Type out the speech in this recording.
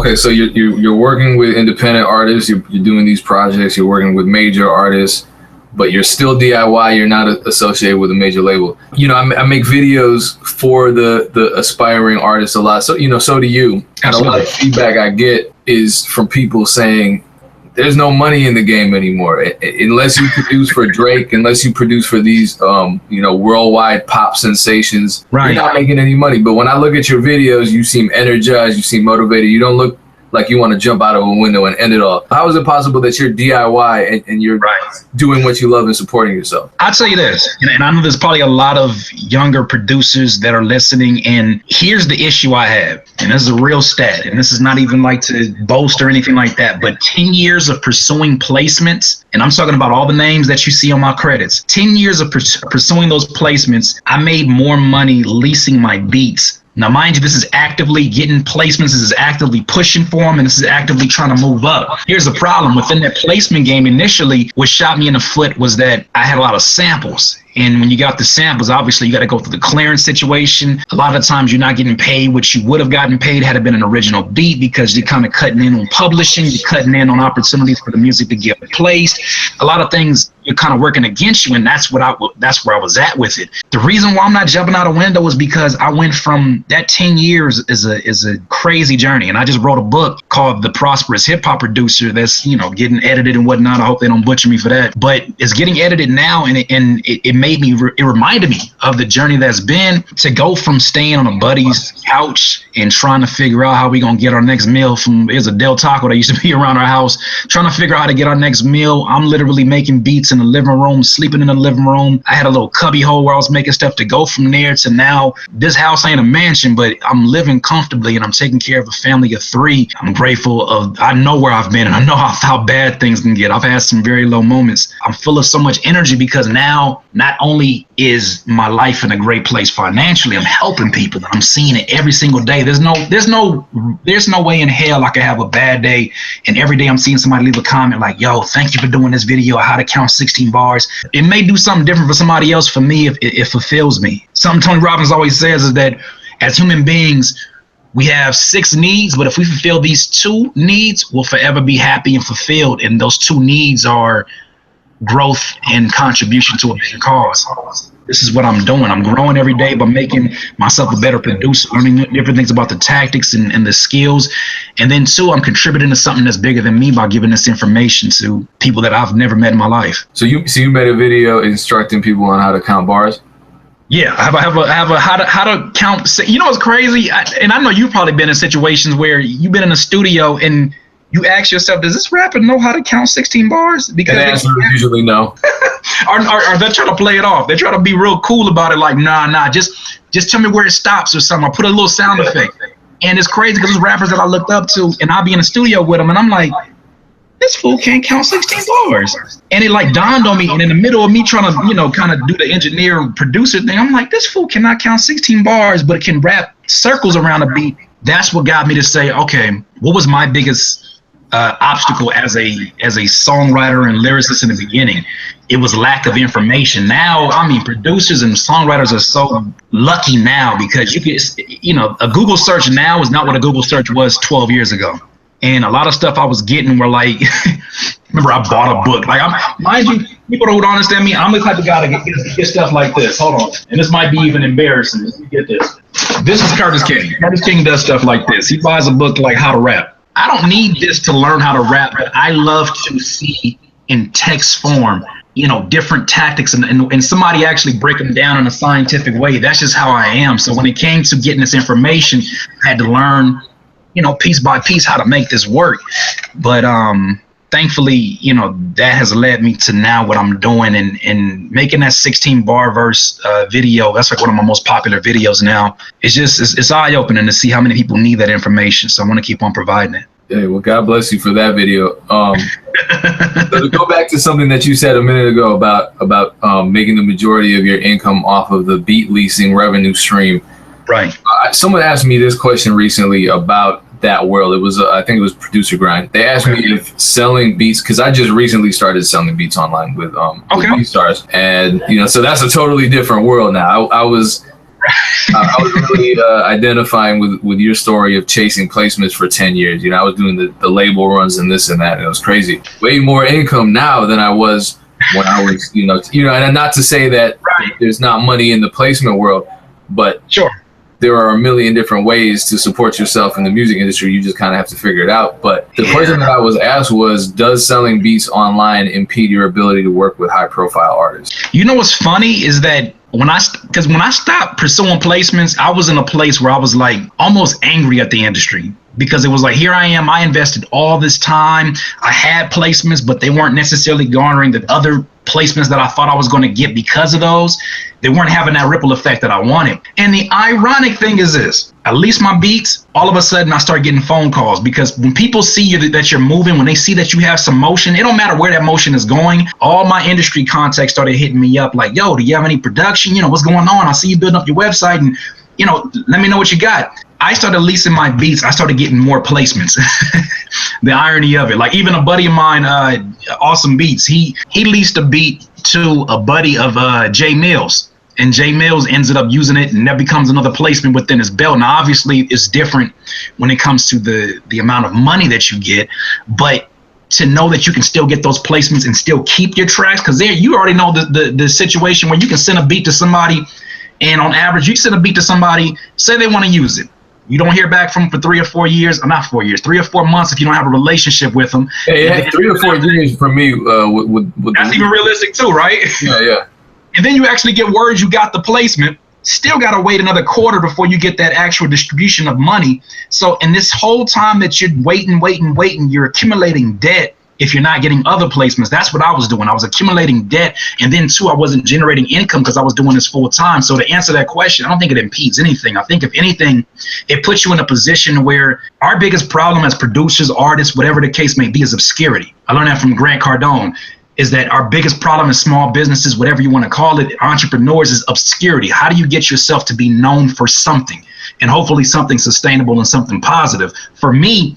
Okay, so you're working with independent artists. You're doing these projects. You're working with major artists, but you're still DIY. You're not associated with a major label. You know, I make videos for the aspiring artists a lot. So so do you. And a lot of feedback I get is from people saying, there's no money in the game anymore. Unless you produce for Drake, unless you produce for these, worldwide pop sensations, You're not making any money. But when I look at your videos, you seem energized, you seem motivated. You don't look like you want to jump out of a window and end it all. How is it possible that you're DIY and you're doing what you love and supporting yourself? I'll tell you this, and I know there's probably a lot of younger producers that are listening, and here's the issue I have, and this is a real stat, and this is not even like to boast or anything like that, but 10 years of pursuing placements, and I'm talking about all the names that you see on my credits, 10 years of pursuing those placements, I made more money leasing my beats. Now, mind you, this is actively getting placements, this is actively pushing for them, and this is actively trying to move up. Here's the problem. Within that placement game initially, what shot me in the foot was that I had a lot of samples. And when you got the samples, obviously you got to go through the clearance situation. A lot of times you're not getting paid what you would have gotten paid had it been an original beat, because you're kind of cutting in on publishing, you're cutting in on opportunities for the music to get placed. A lot of things you're kind of working against you, and that's where I was at with it. The reason why I'm not jumping out a window is because I went from that 10 years is a crazy journey, and I just wrote a book called The Prosperous Hip Hop Producer that's getting edited and whatnot. I hope they don't butcher me for that, but it's getting edited now, and it reminded me of the journey that's been to go from staying on a buddy's couch and trying to figure out how we gonna get our next meal from, here's a Del Taco that used to be around our house, trying to figure out how to get our next meal. I'm literally making beats in the living room, sleeping in the living room. I had a little cubby hole where I was making stuff, to go from there to now. This house ain't a mansion, but I'm living comfortably and I'm taking care of a family of 3. I'm grateful I know where I've been, and I know how bad things can get. I've had some very low moments. I'm full of so much energy because now not only is my life in a great place financially, I'm helping people. I'm seeing it every single day. There's no way in hell I could have a bad day, and every day I'm seeing somebody leave a comment like, yo, thank you for doing this video on how to count 16 bars. It may do something different for somebody else. For me, it fulfills me. Something Tony Robbins always says is that as human beings, we have 6 needs, but if we fulfill these 2 needs, we'll forever be happy and fulfilled. And those 2 needs are growth and contribution to a bigger cause. This is what I'm doing. I'm growing every day by making myself a better producer, learning different things about the tactics and the skills. And then 2, I'm contributing to something that's bigger than me by giving this information to people that I've never met in my life. So you made a video instructing people on how to count bars? Yeah, I have a how to count. You know what's crazy? And I know you've probably been in situations where you've been in a studio and you ask yourself, does this rapper know how to count 16 bars? Because the answer is usually no. Or they're trying to play it off. They're trying to be real cool about it, like, nah, just tell me where it stops or something. I'll put a little sound effect. And it's crazy because there's rappers that I looked up to, and I'll be in the studio with them, and I'm like, this fool can't count 16 bars. And it like dawned on me, and in the middle of me trying to, kind of do the engineer and producer thing, I'm like, this fool cannot count 16 bars, but can rap circles around a beat. That's what got me to say, okay, what was my biggest obstacle as a songwriter and lyricist in the beginning? It was lack of information. Now, I mean, producers and songwriters are so lucky now because you can, a Google search now is not what a Google search was 12 years ago. And a lot of stuff I was getting were like, remember I bought a book. Like, mind you, people who don't understand me, I'm the type of guy to get stuff like this. Hold on. And this might be even embarrassing. Let me get this. This is Curtis King. Curtis King does stuff like this. He buys a book like How to Rap. I don't need this to learn how to rap, but I love to see in text form, different tactics and somebody actually break them down in a scientific way. That's just how I am. So when it came to getting this information, I had to learn, piece by piece how to make this work. But thankfully, that has led me to now what I'm doing and making that 16 bar verse video. That's like one of my most popular videos now. It's eye-opening to see how many people need that information. So I want to keep on providing it. Yeah, well, God bless you for that video. So to go back to something that you said a minute ago about making the majority of your income off of the beat leasing revenue stream. Right. Someone asked me this question recently about that world. It was, I think it was Producer Grind. They asked me if selling beats, because I just recently started selling beats online with BeatStars, and so that's a totally different world now. I was I was really identifying with your story of chasing placements for 10 years. You know, I was doing the label runs and this and that, and it was crazy. Way more income now than I was when I was, and not to say that there's not money in the placement world, but sure, there are a million different ways to support yourself in the music industry. You just kind of have to figure it out. But the question that I was asked was, does selling beats online impede your ability to work with high profile artists? You know what's funny is that when I stopped pursuing placements, I was in a place where I was like almost angry at the industry, because it was like, here I am, I invested all this time, I had placements, but they weren't necessarily garnering the other placements that I thought I was going to get because of those. They weren't having that ripple effect that I wanted. And the ironic thing is this: I lease my beats, all of a sudden I start getting phone calls, because when people see you, that you're moving, when they see that you have some motion, it don't matter where that motion is going. All my industry contacts started hitting me up like, yo, do you have any production? What's going on? I see you building up your website, and let me know what you got. I started leasing my beats. I started getting more placements. The irony of it, like even a buddy of mine, Awesome Beats, he leased a beat to a buddy of Jay Mills, and Jay Mills ended up using it, and that becomes another placement within his belt. Now, obviously, it's different when it comes to the amount of money that you get, but to know that you can still get those placements and still keep your tracks, because there you already know the situation where you can send a beat to somebody, and on average, you send a beat to somebody, say they want to use it. You don't hear back from them for 3 or 4 years, or not 4 years, 3 or 4 months if you don't have a relationship with them. Yeah, 3 or 4 years for me. That's even realistic too, right? Yeah. And then you actually get word you got the placement. Still got to wait another quarter before you get that actual distribution of money. So in this whole time that you're waiting, you're accumulating debt. If you're not getting other placements, that's what I was doing. I was accumulating debt, and then too, I wasn't generating income because I was doing this full time. So to answer that question, I don't think it impedes anything. I think if anything, it puts you in a position where our biggest problem as producers, artists, whatever the case may be, is obscurity. I learned that from Grant Cardone, is that our biggest problem as small businesses, whatever you want to call it, entrepreneurs, is obscurity. How do you get yourself to be known for something? And hopefully something sustainable and something positive. For me,